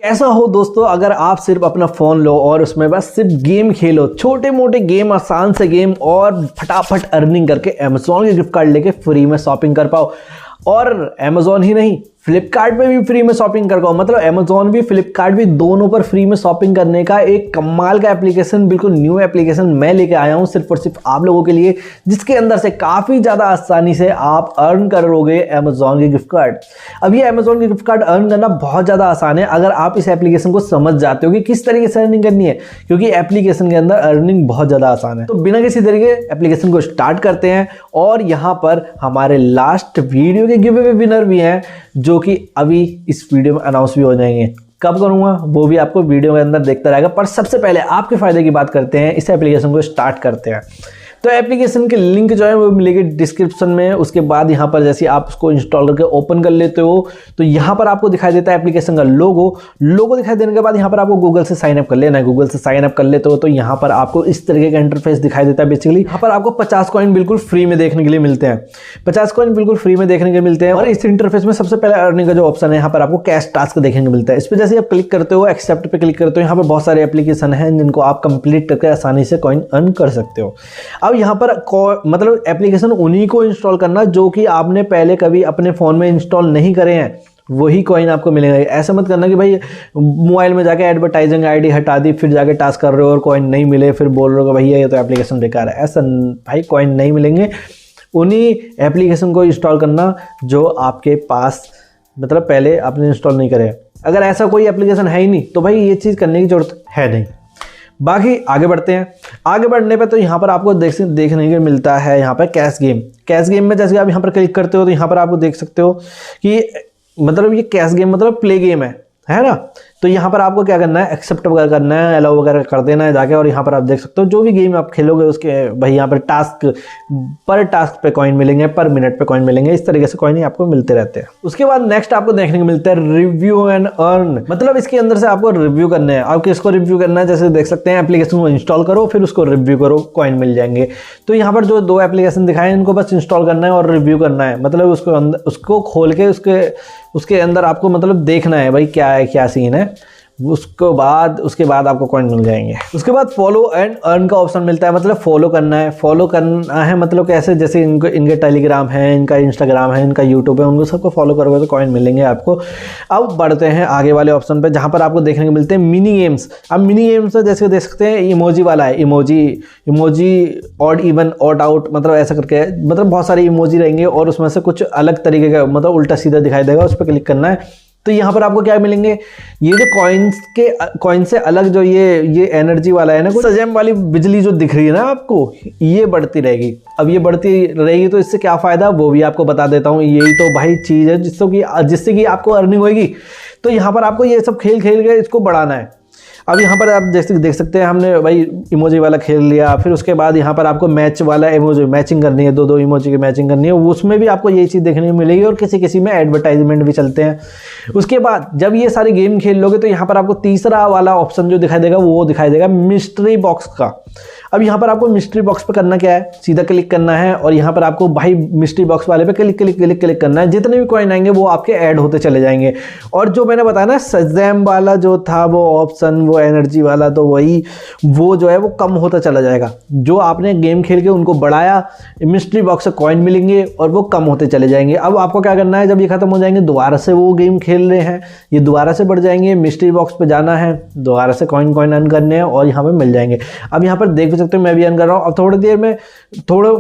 कैसा हो दोस्तों, अगर आप सिर्फ अपना फ़ोन लो और उसमें बस सिर्फ गेम खेलो, छोटे मोटे गेम, आसान से गेम और फटाफट अर्निंग करके अमेज़ॉन के गिफ्ट कार्ड लेके फ्री में शॉपिंग कर पाओ। और अमेज़ॉन ही नहीं, फ्लिपकार्ट पे भी फ्री में शॉपिंग कर पाओ। मतलब अमेज़ॉन भी फ्लिपकार्ट भी दोनों पर फ्री में शॉपिंग करने का एक कमाल का एप्लीकेशन, बिल्कुल न्यू एप्लीकेशन मैं लेके आया हूँ सिर्फ और सिर्फ आप लोगों के लिए, जिसके अंदर से काफ़ी ज़्यादा आसानी से आप अर्न करोगे अमेज़ॉन के गिफ्ट कार्ड। अब ये अमेज़ॉन के गिफ्ट कार्ड अर्न करना बहुत ज़्यादा आसान है अगर आप इस एप्लीकेशन को समझ जाते हो कि किस तरीके से अर्निंग करनी है, क्योंकि एप्लीकेशन के अंदर अर्निंग बहुत ज़्यादा आसान है। तो बिना किसी तरीके एप्लीकेशन को स्टार्ट करते हैं। और यहाँ पर हमारे लास्ट वीडियो के गिव अवे विनर भी हैं, जो कि अभी इस वीडियो में अनाउंस भी हो जाएंगे। कब करूंगा वो भी आपको वीडियो के अंदर देखता रहेगा, पर सबसे पहले आपके फायदे की बात करते हैं, इस एप्लीकेशन को स्टार्ट करते हैं। तो एप्लीकेशन के लिंक जो है वो मिलेगी डिस्क्रिप्शन में। उसके बाद यहाँ पर जैसे आप उसको इंस्टॉल करके ओपन कर लेते हो तो यहाँ पर आपको दिखाई देता है एप्लीकेशन का लोगो दिखाई देने के बाद यहाँ पर आपको गूगल से साइन अप कर लेना है। गूगल से साइन अप कर लेते हो तो यहाँ पर आपको इस तरीके का इंटरफेस दिखाई देता है। बेसिकली यहाँ पर आपको 50 कॉइन बिल्कुल फ्री में देखने के लिए मिलते हैं। 50 कॉइन बिल्कुल फ्री में देखने के लिए मिलते हैं। और इस इंटरफेस में सबसे पहले अर्निंग का जो ऑप्शन है, यहाँ पर आपको कैश टास्क देखने को मिलता है। इस पर जैसे आप क्लिक करते हो, एक्सेप्ट पे क्लिक करते हो, यहाँ पर बहुत सारे एप्लीकेशन हैं जिनको आप कंप्लीट करके आसानी से कॉइन अर्न कर सकते हो। अब यहाँ पर मतलब एप्लीकेशन उन्हीं को इंस्टॉल करना जो कि आपने पहले कभी अपने फ़ोन में इंस्टॉल नहीं करे हैं, वही कॉइन आपको मिलेगा। ऐसा मत करना कि भाई मोबाइल में जाके एडवर्टाइजिंग आईडी हटा दी, फिर जाके टास्क कर रहे हो और कॉइन नहीं मिले, फिर बोल रहे हो कि भैया ये तो एप्लीकेशन बेकार है। ऐसा भाई कॉइन नहीं मिलेंगे। उन्हीं एप्लीकेशन को इंस्टॉल करना जो आपके पास मतलब पहले आपने इंस्टॉल नहीं करे। अगर ऐसा कोई एप्लीकेशन है ही नहीं तो भाई ये चीज़ करने की जरूरत है नहीं। बाकी आगे बढ़ते हैं। आगे बढ़ने पे तो यहाँ पर आपको देखने को मिलता है यहाँ पर कैश गेम में जैसे आप यहाँ पर क्लिक करते हो तो यहाँ पर आपको देख सकते हो कि मतलब ये कैश गेम मतलब प्ले गेम है ना। तो यहाँ पर आपको क्या करना है, एक्सेप्ट वगैरह करना है, अलाउ वगैरह कर देना है जाके। और यहाँ पर आप देख सकते हो जो भी गेम आप खेलोगे उसके भाई यहाँ पर पर टास्क पे कॉइन मिलेंगे, पर मिनट पे कॉइन मिलेंगे। इस तरीके से कॉइन ही आपको मिलते रहते हैं। उसके बाद नेक्स्ट आपको देखने को मिलता है रिव्यू एंड अर्न। मतलब इसके अंदर से आपको रिव्यू करना है। आप किसको रिव्यू करना है, जैसे देख सकते हैं एप्लीकेशन को इंस्टॉल करो फिर उसको रिव्यू करो, कॉइन मिल जाएंगे। तो यहाँ पर जो दो एप्लीकेशन दिखाए हैं इनको बस इंस्टॉल करना है और रिव्यू करना है। मतलब उसको खोल के उसके अंदर आपको मतलब देखना है भाई क्या है, क्या सीन है। उसके बाद आपको कॉइन मिल जाएंगे। उसके बाद फॉलो एंड अर्न का ऑप्शन मिलता है। मतलब फॉलो करना है मतलब कैसे, जैसे इनके टेलीग्राम है, इनका इंस्टाग्राम है, इनका यूट्यूब है, उनको सबको फॉलो करोगे तो कॉइन मिलेंगे आपको। अब बढ़ते हैं आगे वाले ऑप्शन पे जहाँ पर आपको देखने को मिलते हैं मिनी गेम्स। अब मिनी गेम्स जैसे देख सकते हैं इमोजी वाला है, emoji odd even odd out, मतलब ऐसा करके मतलब बहुत सारे इमोजी रहेंगे और उसमें से कुछ अलग तरीके का मतलब उल्टा सीधा दिखाई देगा, उस पर क्लिक करना है। तो यहाँ पर आपको क्या मिलेंगे, ये जो कॉइन से अलग जो ये एनर्जी वाला है ना, सजेम वाली बिजली जो दिख रही है ना आपको, ये बढ़ती रहेगी। अब ये बढ़ती रहेगी तो इससे क्या फ़ायदा वो भी आपको बता देता हूँ। यही तो भाई चीज़ है जिससे कि आपको अर्निंग होगी। तो यहाँ पर आपको ये सब खेल के इसको बढ़ाना है। अब यहाँ पर आप देख सकते हैं हमने भाई इमोजी वाला खेल लिया, फिर उसके बाद यहाँ पर आपको मैच वाला इमोजी मैचिंग करनी है, दो इमोजी की मैचिंग करनी है, उसमें भी आपको यही चीज़ देखने को मिलेगी। और किसी में एडवर्टाइजमेंट भी चलते हैं। उसके बाद जब ये सारे गेम खेल लोगे तो यहाँ पर आपको तीसरा वाला ऑप्शन जो दिखाई देगा वो दिखाई देगा मिस्ट्री बॉक्स का। अब यहाँ पर आपको मिस्ट्री बॉक्स पे करना क्या है, सीधा क्लिक करना है और यहाँ पर आपको भाई मिस्ट्री बॉक्स वाले पे क्लिक करना है। जितने भी कॉइन आएंगे वो आपके ऐड होते चले जाएंगे। और जो मैंने बताया ना सजेम वाला जो था वो ऑप्शन, वो एनर्जी वाला, तो वो जो है वो कम होता चला जाएगा। जो आपने गेम खेल के उनको बढ़ाया, मिस्ट्री बॉक्स से कॉइन मिलेंगे और वो कम होते चले जाएंगे। अब आपको क्या करना है, जब ये खत्म हो जाएंगे दोबारा से वो गेम खेल रहे हैं, ये दोबारा से बढ़ जाएंगे, मिस्ट्री बॉक्स पे जाना है, दोबारा से कॉइन अर्न करने हैं और यहाँ पे मिल जाएंगे। अब यहाँ पर देख सकते हो मैं भी अर्न कर रहा हूँ। अब थोड़ी देर में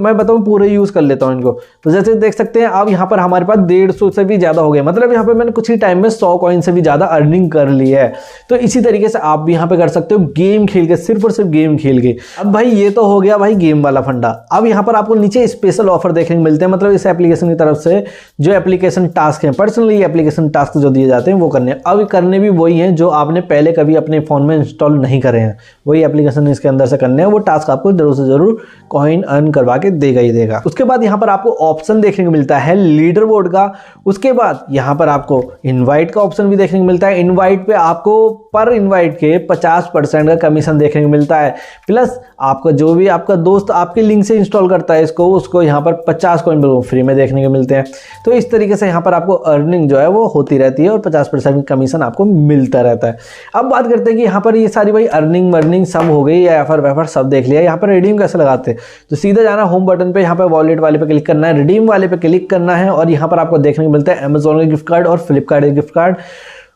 मैं बताऊँ पूरे यूज़ कर लेता हूँ इनको। तो जैसे देख सकते हैं अब यहाँ पर हमारे पास 150 से भी ज़्यादा हो गए। मतलब यहाँ पे मैंने कुछ ही टाइम में 100 कॉइन से भी ज़्यादा अर्निंग कर ली है। तो इसी तरीके से आप भी यहाँ पे कर सकते हो गेम खेल के, सिर्फ और सिर्फ गेम खेल के। अब भाई ये तो हो गया भाई गेम वाला फंडा। अब यहाँ पर आपको नीचे स्पेशल ऑफर देखने को मिलते हैं। मतलब इस एप्लीकेशन की तरफ से जो एप्लीकेशन टास्क हैं, पर्सनली एप्लीकेशन टास्क जो दिए जाते हैं वो करने। अब करने भी वही हैं जो आपने पहले कभी अपने फ़ोन में इंस्टॉल नहीं करे हैं, वही एप्लीकेशन इसके अंदर से करने हैं। वो टास्क आपको जरूर से जरूर कॉइन अर्न करवा के देगा ही देगा। उसके बाद यहाँ पर आपको ऑप्शन देखने को मिलता है लीडर बोर्ड का। उसके बाद यहाँ पर आपको इनवाइट का ऑप्शन भी देखने को मिलता है। इनवाइट पे आपको पर इनवाइट के पे 50% का कमीशन देखने को मिलता है। प्लस आपका जो भी आपका दोस्त आपके लिंक से इंस्टॉल करता है इसको, उसको यहाँ पर 50 कॉइन फ्री में देखने को मिलते हैं। तो इस तरीके से यहाँ पर आपको अर्निंग जो है वो होती रहती है और 50% कमीशन आपको मिलता रहता है। अब बात करते हैं कि यहाँ पर ये सारी भाई अर्निंग वर्निंग सब हो गई, या एफर वेफर सब देख लिया। यहाँ पर रिडीम कैसे लगाते हैं, तो सीधा जाना होम बटन पे, यहाँ पर वॉलेट वाले पे क्लिक करना है, रिडीम वाले पे क्लिक करना है और यहाँ पर आपको देखने को मिलता है अमेजॉन का गिफ्ट कार्ड और फ्लिपकार्ट का गिफ्ट कार्ड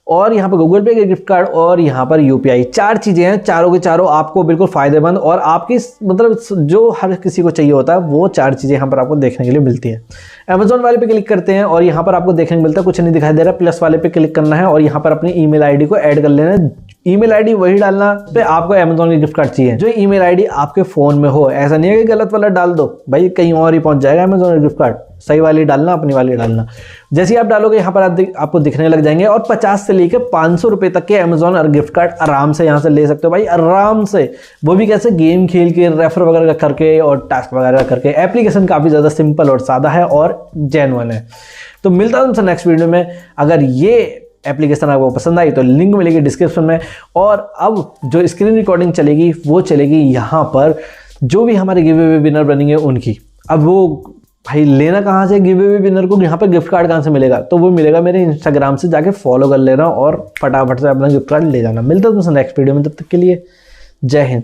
और यहाँ पर गूगल पे का गिफ्ट कार्ड और यहाँ पर यूपीआई। 4 चीज़ें हैं, चारों के चारों आपको बिल्कुल फायदेमंद और आपकी मतलब जो हर किसी को चाहिए होता है वो 4 चीज़ें यहाँ पर आपको देखने के लिए मिलती हैं। अमेजॉन वाले पे क्लिक करते हैं और यहाँ पर आपको देखने को मिलता है, कुछ नहीं दिखाई दे रहा, प्लस वाले पे क्लिक करना है और यहाँ पर अपनी ईमेल आईडी को ऐड कर लेना है। ईमेल आईडी वही डालना पे आपको अमेजॉन की गिफ्ट कार्ड चाहिए जो ईमेल आईडी आपके फ़ोन में हो। ऐसा नहीं है कि गलत वाला डाल दो भाई, कहीं और ही पहुंच जाएगा अमेजॉन का गिफ्ट कार्ड। सही वाली डालना, अपनी वाली डालना। जैसे ही आप डालोगे यहाँ पर आपको दिखने लग जाएंगे और 50 से लेकर 500 रुपए तक के अमेजॉन और गिफ्ट कार्ड आराम से यहाँ से ले सकते हो भाई, आराम से। वो भी कैसे, गेम खेल के, रेफर वगैरह करके और टास्क वगैरह करके। एप्लीकेशन काफ़ी ज़्यादा सिंपल और सादा है और जेन्युइन है। तो मिलता हूं तुमसे नेक्स्ट वीडियो में। अगर ये एप्लीकेशन आपको पसंद आई तो लिंक मिलेगी डिस्क्रिप्शन में। और अब जो स्क्रीन रिकॉर्डिंग चलेगी वो चलेगी यहाँ पर, जो भी हमारे गिव अवे विनर बनेंगे उनकी। अब वो भाई लेना कहाँ से गिव अवे विनर को, यहाँ पर गिफ्ट कार्ड कहाँ से मिलेगा, तो वो मिलेगा मेरे इंस्टाग्राम से, जाके फॉलो कर लेना और फटाफट से अपना गिफ्ट कार्ड ले जाना। मिलता है तुमसे नेक्स्ट वीडियो में, तब तक के लिए जय हिंद।